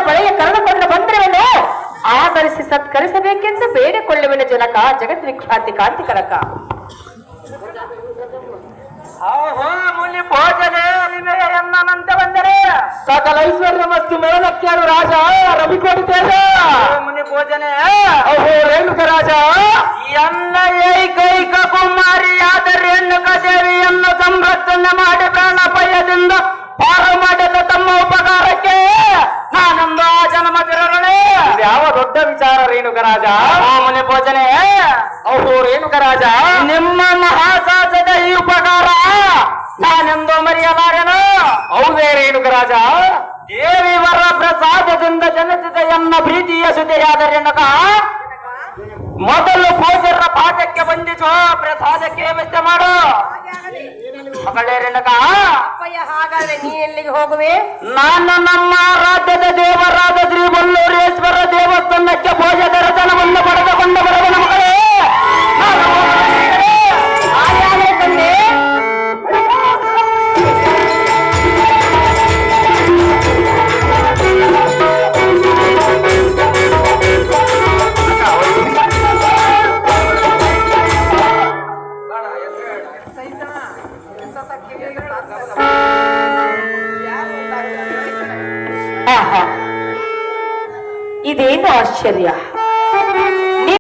ಬಳಿಗೆ ಕರೆದುಕೊಂಡು ಬಂದಿರುವೆನು ಆಧರಿಸಿ ಸತ್ಕರಿಸಬೇಕೆಂದು ಬೇಡಿಕೊಳ್ಳುವೆನು ಜನಕ ಜಗತ್ ವಿಖ್ಯಾತಿ ಕಾಂತಿಕರಕ. ಮುನಿ ಭೋಜನೆ ಎನ್ನಂತೆ ಬಂದರೆ ಸಕಲ ಐಶ್ವರ್ಯ ಮತ್ತು ಮೇಲಕ್ಕಿಯಾರು ರಾಜ ರವಿಕೋಟಿ ತೇಜ ಮುನಿ ಭೋಜನೆ ರೇಣುಕ ರಾಜ ಎನ್ನ ಏಕೈಕ ಕುಮಾರಿಯಾದ ರೇಣುಕ ದೇವಿಯನ್ನು ಸಂರಕ್ಷಣೆ ಮಾಡಿ ಪ್ರಾಣಾಪಾಯದಿಂದ ಪಾರು ಮಾಡಿದ ತಮ್ಮ ಉಪಕಾರಕ್ಕೆ ನಾನೊಂದು ಆ ಜನ್ಮದಿರಲೇ. ಯಾವ ದೊಡ್ಡ ವಿಚಾರ ರೇಣುಕ ರಾಜ. ಮುನಿ ಭೋಜನೆ ರೇಣುಕ ರಾಜ ನಿಮ್ಮ ಮಹಾಸಾಸದ ಈ ಉಪಕಾರ ನಾನೆಂದು ಮರೆಯಲಾರೆನು. ಹೌದೇ ರೇಣುಕ ರಾಜ. ದೇವಿ ವರ ಪ್ರಸಾದದಿಂದ ಜನಿಸಿದ ಎನ್ನ ಪ್ರೀತಿಯ ಸುದ್ದಿಯಾದ ರೇಣುಕ ಮೊದಲು ಪೂಜರ ಪಾಠಕ್ಕೆ ಬಂದಿಸೋ ಪ್ರಸಾದಕ್ಕೆ ವ್ಯವಸ್ಥೆ ಮಾಡು ಮಗಳೇ ರೇಣುಕ. ಹಾಗಾದ್ರೆ ನೀ ಎಲ್ಲಿಗೆ ಹೋಗುವೆ? ನಾನು ನಮ್ಮ ರಾಜ್ಯದ ದೇವರಾದ ಶ್ರೀ ಬಲ್ಲೂರೇಶ್ವರ ದೇವಸ್ಥಾನಕ್ಕೆ ಭೋಜ ದರ್ಶನವನ್ನು ಪಡೆದುಕೊಂಡು ಬರುವನು ಮಗಳೇ. ತಂದೆ ಇದೇನು ಆಶ್ಚರ್ಯ!